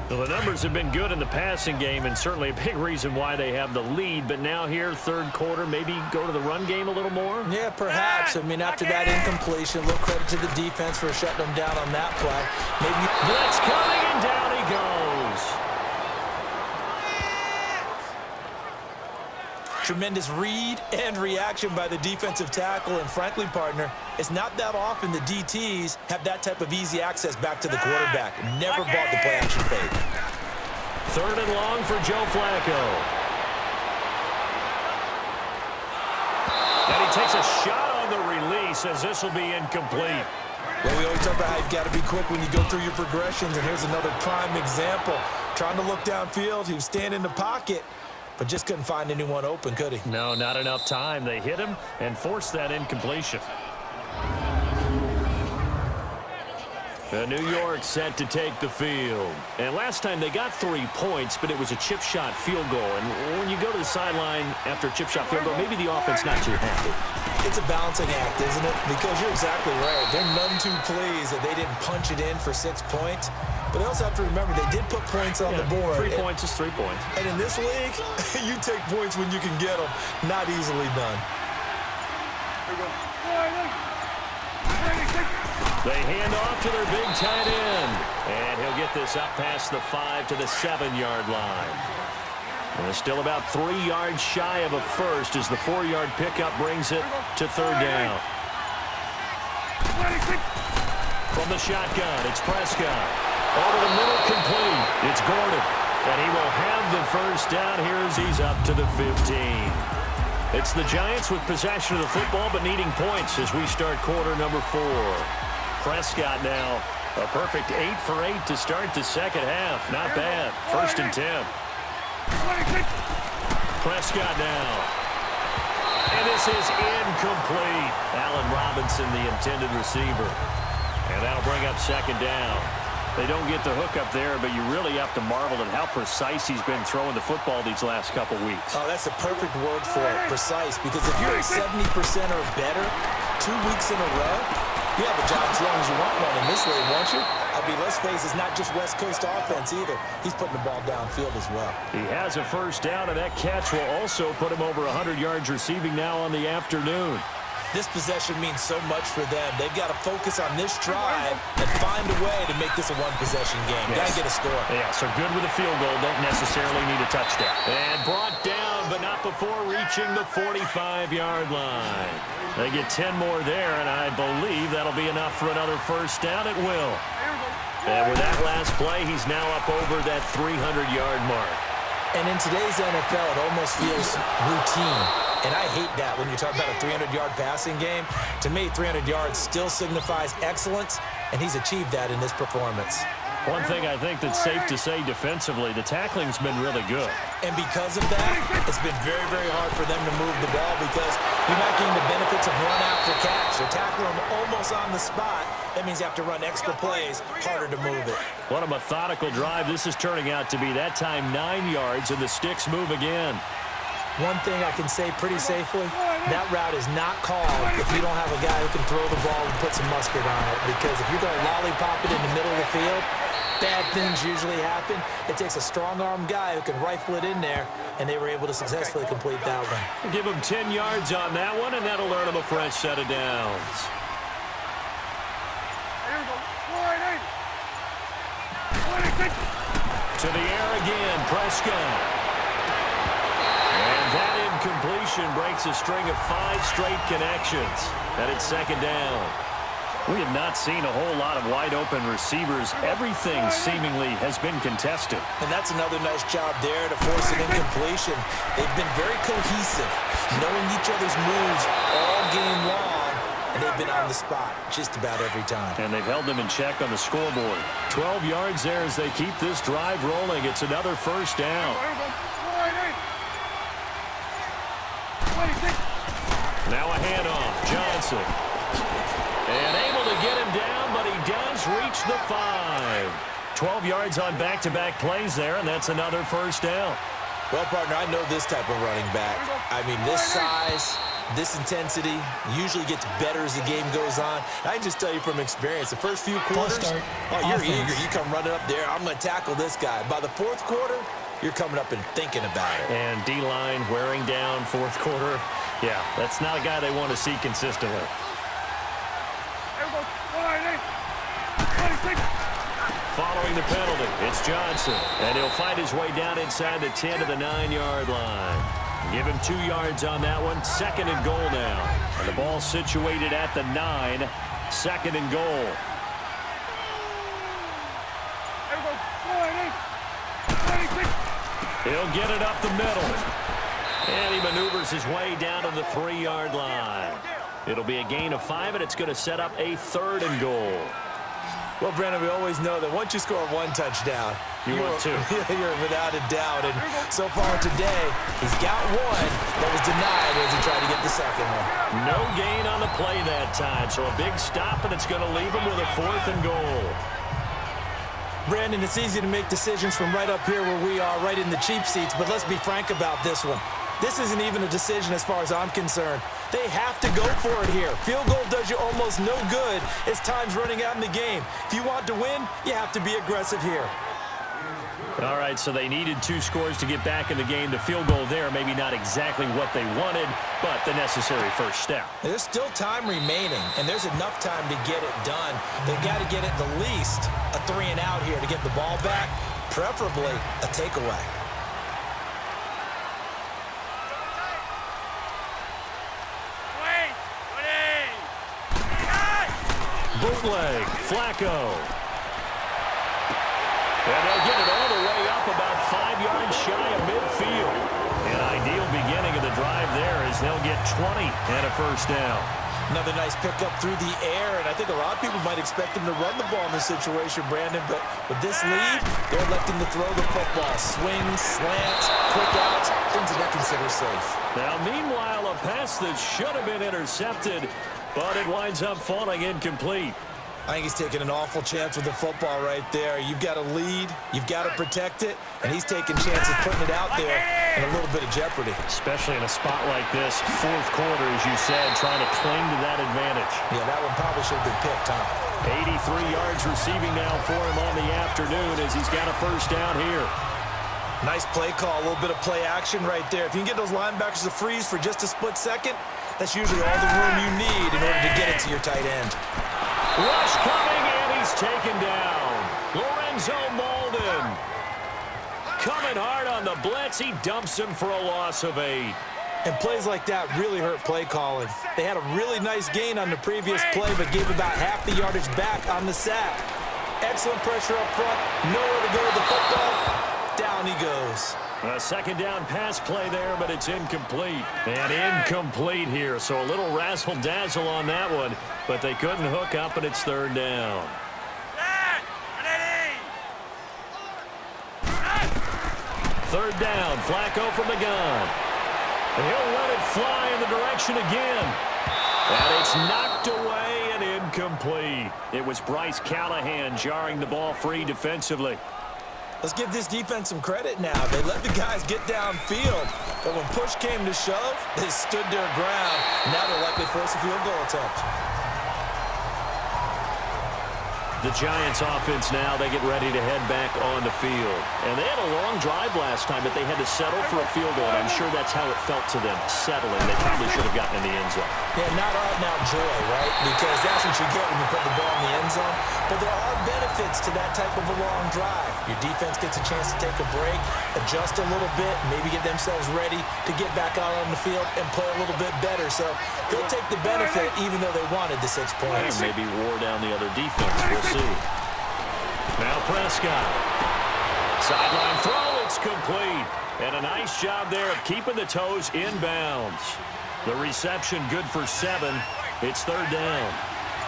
Well, the numbers have been good in the passing game, and certainly a big reason why they have the lead. But now here, third quarter, maybe go to the run game a little more? Yeah, perhaps. I mean, after that incompletion, a little credit to the defense for shutting them down on that play. Maybe blitz coming, and down he goes. Tremendous read and reaction by the defensive tackle. And frankly, partner, it's not that often the DTs have that type of easy access back to the quarterback. Never bought the play-action fake. Third and long for Joe Flacco. And he takes a shot on the release as this will be incomplete. Well, we always talk about how you've got to be quick when you go through your progressions. And here's another prime example. Trying to look downfield, he was standing in the pocket, but just couldn't find anyone open, could he? No, not enough time. They hit him and forced that incompletion. New York set to take the field. And last time they got 3 points, but it was a chip shot field goal. And when you go to the sideline after a chip shot field goal, maybe the offense not too happy. It's a balancing act, isn't it? Because you're exactly right. They're none too pleased that they didn't punch it in for 6 points. But they also have to remember they did put points on the board. 3 points is 3 points. And in this league, you take points when you can get them. Not easily done. They hand off to their big tight end. And he'll get this up past the 5 to the 7-yard line. And still about 3 yards shy of a first as the 4-yard pickup brings it to third down. From the shotgun, it's Prescott. Over the middle, complete. It's Gordon. And he will have the first down here as he's up to the 15. It's the Giants with possession of the football but needing points as we start quarter number 4. Prescott now a perfect 8 for 8 to start the second half. Not bad. First and 10. Prescott now. And this is incomplete. Allen Robinson, the intended receiver. And that'll bring up second down. They don't get the hook up there, but you really have to marvel at how precise he's been throwing the football these last couple weeks. Oh, that's a perfect word for it, precise, because if you're at 70% or better 2 weeks in a row, you have a job as long as you want one in this league, won't you? I mean, let's face it, it's not just West Coast offense either. He's putting the ball downfield as well. He has a first down, and that catch will also put him over 100 yards receiving now on the afternoon. This possession means so much for them. They've got to focus on this drive and find a way to make this a one-possession game. Got to get a score. Yeah, so good with a field goal. Don't necessarily need a touchdown. And brought down, but not before reaching the 45-yard line. They get 10 more there, and I believe that'll be enough for another first down. It will. And with that last play, he's now up over that 300-yard mark. And in today's NFL, it almost feels routine. And I hate that when you talk about a 300-yard passing game. To me, 300 yards still signifies excellence, and he's achieved that in this performance. One thing I think that's safe to say defensively, the tackling's been really good. And because of that, it's been very, very hard for them to move the ball because you're not getting the benefits of run after catch. They're tackling them almost on the spot. That means you have to run extra plays, harder to move it. What a methodical drive this is turning out to be. That time 9 yards, and the sticks move again. One thing I can say pretty safely, that route is not called if you don't have a guy who can throw the ball and put some mustard on it. Because if you're going to lollipop it in the middle of the field, bad things usually happen. It takes a strong-arm guy who can rifle it in there, and they were able to successfully complete that one. Give him 10 yards on that one, and that'll earn him a fresh set of downs. To the air again, Prescott. And that incompletion breaks a string of 5 straight connections. And it's second down. We have not seen a whole lot of wide-open receivers. Everything seemingly has been contested. And that's another nice job there to force an incompletion. They've been very cohesive, knowing each other's moves all game long, and they've been on the spot just about every time. And they've held them in check on the scoreboard. 12 yards there as they keep this drive rolling. It's another first down. Now a handoff. Johnson. And able to get him down, but he does reach the 5. 12 yards on back-to-back plays there, and that's another first down. Well, partner, I know this type of running back. I mean, this size, this intensity usually gets better as the game goes on. I can just tell you from experience, the first few quarters, you're eager. You come running up there, I'm going to tackle this guy. By the fourth quarter, you're coming up and thinking about it. And D-line wearing down fourth quarter. Yeah, that's not a guy they want to see consistently. Following the penalty, it's Johnson. And he'll find his way down inside the 10 to the 9-yard line. Give him 2 yards on that one. Second and goal now. And the ball situated at the 9. Second and goal. He'll get it up the middle. And he maneuvers his way down to the 3-yard line. It'll be a gain of 5, and it's going to set up a third and goal. Well, Brandon, we always know that once you score 1 touchdown, you're without a doubt. And so far today, he's got 1 that was denied as he tried to get the second one. No gain on the play that time, so a big stop, and it's going to leave him with a 4th and goal. Brandon, it's easy to make decisions from right up here where we are, right in the cheap seats, but let's be frank about this one. This isn't even a decision as far as I'm concerned. They have to go for it here. Field goal does you almost no good as time's running out in the game. If you want to win, you have to be aggressive here. All right, so they needed 2 scores to get back in the game. The field goal there, maybe not exactly what they wanted, but the necessary first step. There's still time remaining, and there's enough time to get it done. They've got to get at the least a 3-and-out here to get the ball back, preferably a takeaway. Bootleg, Flacco. And they'll get it all the way up about 5 yards shy of midfield. An ideal beginning of the drive there as they'll get 20 and a first down. Another nice pickup through the air, and I think a lot of people might expect them to run the ball in this situation, Brandon, but with this lead, they're electing to throw the football. Swings, slants, quick outs, things that they consider safe. Now, meanwhile, a pass that should have been intercepted, but it winds up falling incomplete. I think he's taking an awful chance with the football right there. You've got to lead, you've got to protect it, and he's taking chances putting it out there in a little bit of jeopardy. Especially in a spot like this, fourth quarter, as you said, trying to cling to that advantage. Yeah, that one probably should have been picked, huh? 83 yards receiving now for him on the afternoon as he's got a first down here. Nice play call, a little bit of play action right there. If you can get those linebackers to freeze for just a split second, that's usually all the room you need in order to get it to your tight end. Rush coming, and he's taken down. Lorenzo Molden. Coming hard on the blitz. He dumps him for a loss of 8. And plays like that really hurt play calling. They had a really nice gain on the previous play, but gave about half the yardage back on the sack. Excellent pressure up front. Nowhere to go with the football. Down he goes. A second down pass play there, but it's incomplete. And incomplete here, so a little razzle-dazzle on that one, but they couldn't hook up, and it's third down. Third down, Flacco from the gun. And he'll let it fly in the direction again. And it's knocked away and incomplete. It was Bryce Callahan jarring the ball free defensively. Let's give this defense some credit now. They let the guys get downfield, but when push came to shove, they stood their ground. Now they're likely force a field goal attempt. The Giants offense now, they get ready to head back on the field. And they had a long drive last time, but they had to settle for a field goal, and I'm sure that's how it felt to them, settling. They probably should have gotten in the end end zone. Yeah, not out-and-out joy, right? Because that's what you get when you put the ball in the end zone. But there are benefits to that type of a long drive. Your defense gets a chance to take a break, adjust a little bit, maybe get themselves ready to get back out on the field and play a little bit better. So they'll take the benefit even though they wanted the 6 points. And maybe wore down the other defense. We'll see. Now Prescott. Sideline throw. It's complete. And a nice job there of keeping the toes inbounds. The reception good for 7. It's 3rd down.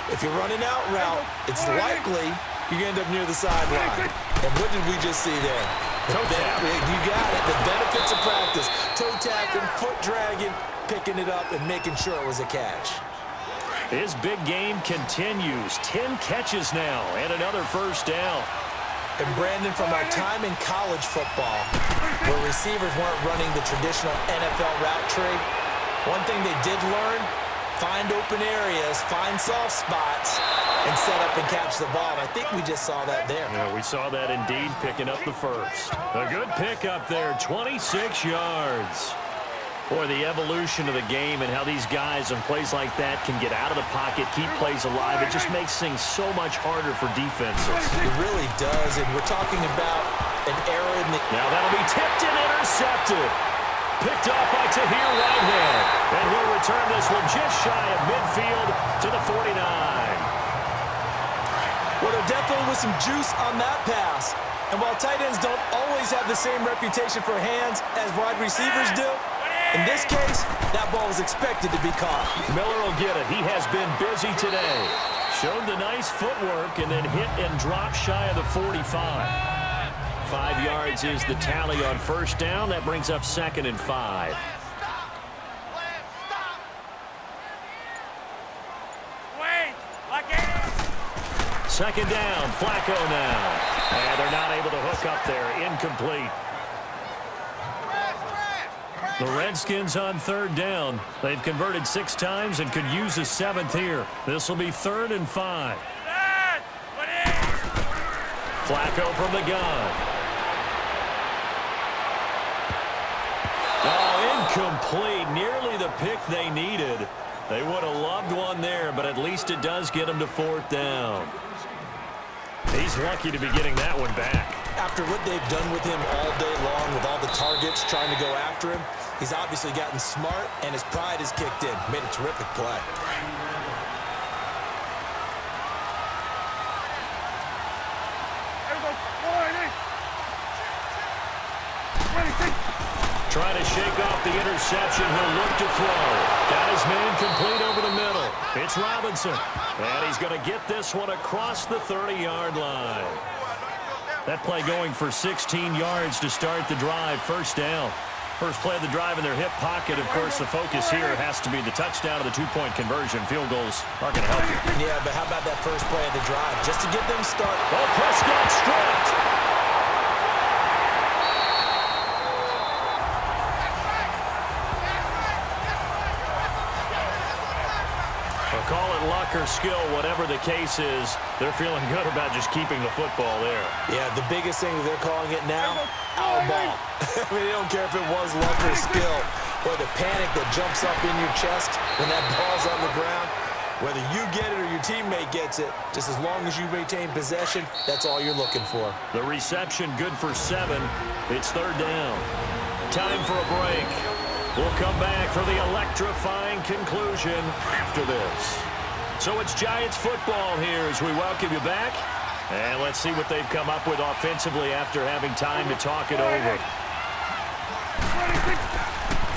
If you're running out route, it's likely you're going to end up near the sideline. And what did we just see there? Toe tap. You got it. The benefits of practice. Toe tapping, foot dragging, picking it up, and making sure it was a catch. His big game continues. 10 catches now and another 1st down. And Brandon, from our time in college football, where receivers weren't running the traditional NFL route tree, one thing they did learn, find open areas, find soft spots, and set up and catch the ball. And I think we just saw that there. Yeah, we saw that indeed, picking up the 1st. A good pickup there, 26 yards. Boy, the evolution of the game and how these guys on plays like that can get out of the pocket, keep plays alive, it just makes things so much harder for defenses. It really does, and we're talking about an era in the... Now that'll be tipped and intercepted. Picked off by Tahir Whitehead. And he'll return this one just shy of midfield to the 49. Well, there definitely was some juice on that pass. And while tight ends don't always have the same reputation for hands as wide receivers do, in this case, that ball was expected to be caught. Miller will get it. He has been busy today. Showed the nice footwork and then hit and dropped shy of the 45. 5 yards is the tally on 1st down. That brings up 2nd and 5. Second down, Flacco now. And they're not able to hook up there. Incomplete. The Redskins on 3rd down. They've converted 6 times and could use a 7th here. This will be 3rd and 5. Flacco from the gun. Oh, incomplete. Nearly the pick they needed. They would have loved one there, but at least it does get them to 4th down. He's lucky to be getting that one back. After what they've done with him all day long, with all the targets trying to go after him, he's obviously gotten smart, and his pride has kicked in. Made a terrific play. Trying to shake off the interception. He'll look to throw. Got his man complete over the middle. It's Robinson. And he's going to get this one across the 30-yard line. That play going for 16 yards to start the drive. 1st down. First play of the drive in their hip pocket. Of course, the focus here has to be the touchdown of the 2-point conversion. Field goals aren't going to help you. Yeah, but how about that first play of the drive? Just to get them started. Oh, Prescott stripped. Call it luck or skill, whatever the case is, they're feeling good about just keeping the football there. Yeah, the biggest thing that they're calling it now, our ball. I mean, they don't care if it was luck or skill, or the panic that jumps up in your chest when that ball's on the ground. Whether you get it or your teammate gets it, just as long as you maintain possession, that's all you're looking for. The reception good for 7. It's 3rd down. Time for a break. We'll come back for the electrifying conclusion after this. So it's Giants football here as we welcome you back. And let's see what they've come up with offensively after having time to talk it over.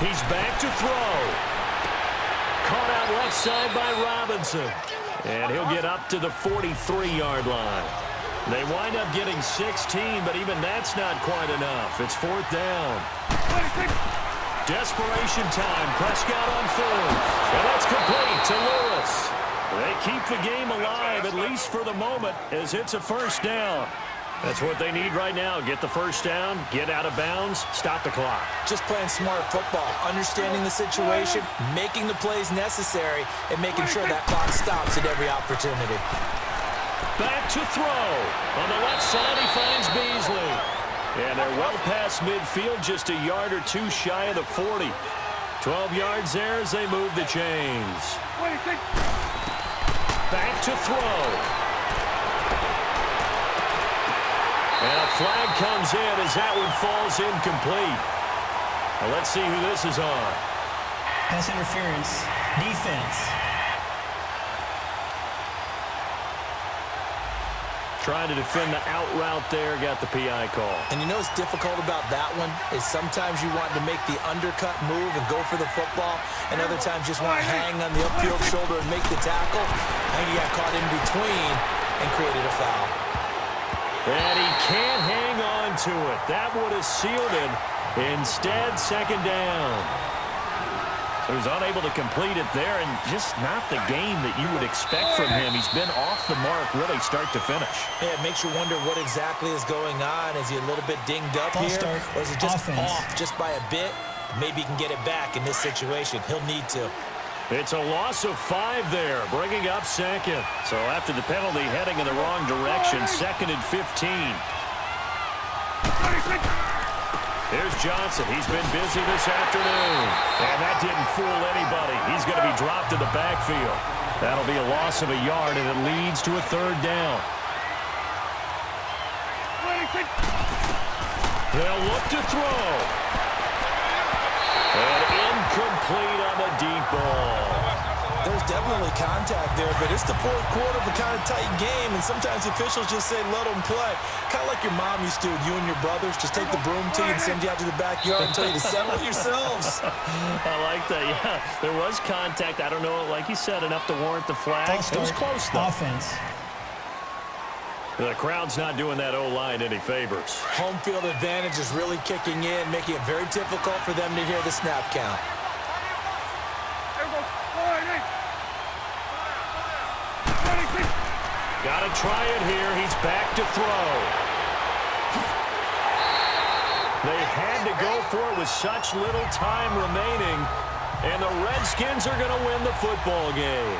He's back to throw. Caught out left side by Robinson. And he'll get up to the 43-yard line. They wind up getting 16, but even that's not quite enough. It's 4th down. Desperation time. Prescott on 4th. And that's complete to Lewis. They keep the game alive, at least for the moment, as it's a 1st down. That's what they need right now. Get the 1st down, get out of bounds, stop the clock. Just playing smart football, understanding the situation, making the plays necessary, and making sure that clock stops at every opportunity. Back to throw. On the left side, he finds Beasley. And they're well past midfield, just a yard or 2 shy of the 40. 12 yards there as they move the chains. Back to throw. And a flag comes in as that one falls incomplete. Now let's see who this is on. Pass interference. Defense. Trying to defend the out route there, got the PI call. And you know what's difficult about that one is sometimes you want to make the undercut move and go for the football, and other times just want to hang on the upfield shoulder and make the tackle. I think he got caught in between and created a foul. And he can't hang on to it. That would have sealed it. Instead, second down. So he was unable to complete it there, and just not the game that you would expect from him. He's been off the mark really start to finish. Yeah, it makes you wonder what exactly is going on. Is he a little bit dinged up False here? start. Or is it just Offense. off just by a bit? Maybe he can get it back in this situation. He'll need to. It's a loss of 5 there, bringing up second. So after the penalty, heading in the wrong direction, second and 15. There's Johnson. He's been busy this afternoon. And that didn't fool anybody. He's going to be dropped in the backfield. That'll be a loss of a yard, and it leads to a third down. They'll look to throw. And incomplete on the deep ball. There's definitely contact there, but it's the fourth quarter of a kind of tight game, and sometimes officials just say, let them play. Kind of like your mom used to with you and your brothers. Just take the broom to you and send you out to the backyard and tell you to settle it yourselves. I like that, yeah. There was contact. I don't know, like you said, enough to warrant the flag. False It was start. close, though. Offense. The crowd's not doing that O-line any favors. Home field advantage is really kicking in, making it very difficult for them to hear the snap count. Got to try it here. He's back to throw. They had to go for it with such little time remaining, and the Redskins are going to win the football game.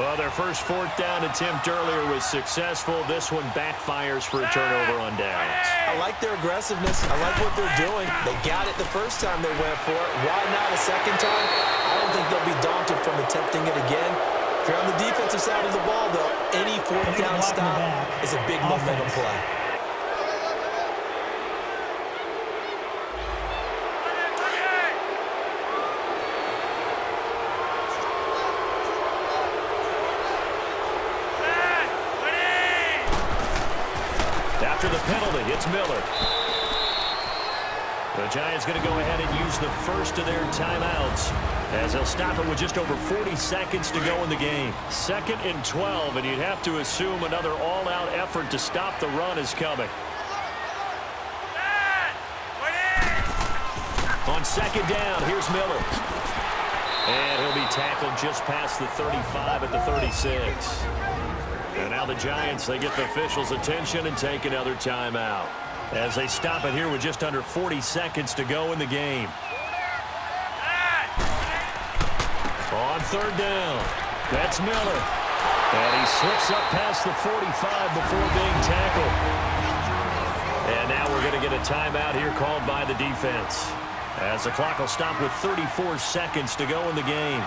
Well, their first fourth down attempt earlier was successful. This one backfires for a turnover on downs. I like their aggressiveness. I like what they're doing. They got it the first time they went for it. Why not a second time? I don't think they'll be daunted from attempting it again. If you're on the defensive side of the ball, though, any fourth down stop is a big momentum play. After the penalty, it's Miller. The Giants going to go ahead and use the first of their timeouts as they'll stop it with just over 40 seconds to go in the game. 2nd and 12, and you'd have to assume another all-out effort to stop the run is coming. On 2nd down, here's Miller. And he'll be tackled just past the 35 at the 36. And now the Giants, they get the officials' attention and take another timeout as they stop it here with just under 40 seconds to go in the game. On 3rd down, that's Miller. And he slips up past the 45 before being tackled. And now we're going to get a timeout here called by the defense as the clock will stop with 34 seconds to go in the game.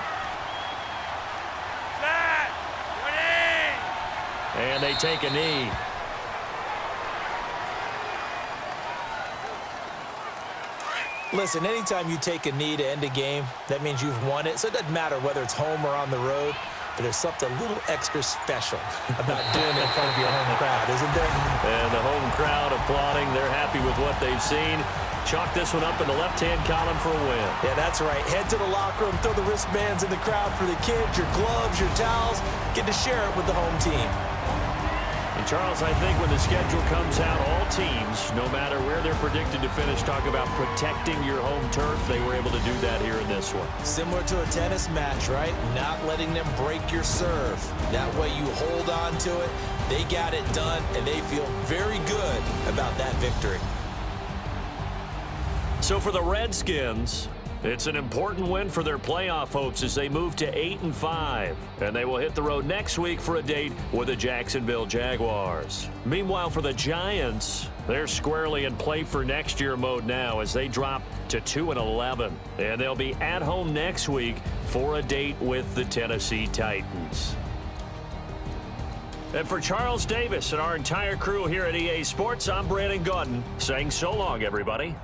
And they take a knee. Listen, anytime you take a knee to end a game, that means you've won it. So it doesn't matter whether it's home or on the road, but there's something a little extra special about doing it in front of your home crowd, isn't there? And the home crowd applauding. They're happy with what they've seen. Chalk this one up in the left-hand column for a win. Yeah, that's right. Head to the locker room, throw the wristbands in the crowd for the kids, your gloves, your towels. Get to share it with the home team. And Charles, I think when the schedule comes out, all teams, no matter where they're predicted to finish, talk about protecting your home turf. They were able to do that here in this one. Similar to a tennis match, right? Not letting them break your serve. That way you hold on to it. They got it done, and they feel very good about that victory. So for the Redskins, it's an important win for their playoff hopes as they move to 8-5. And they will hit the road next week for a date with the Jacksonville Jaguars. Meanwhile, for the Giants, They're squarely in play for next year mode now as they drop to 2-11. And they'll be at home next week for a date with the Tennessee Titans. And for Charles Davis and our entire crew here at EA Sports, I'm Brandon Gaudin saying so long, everybody.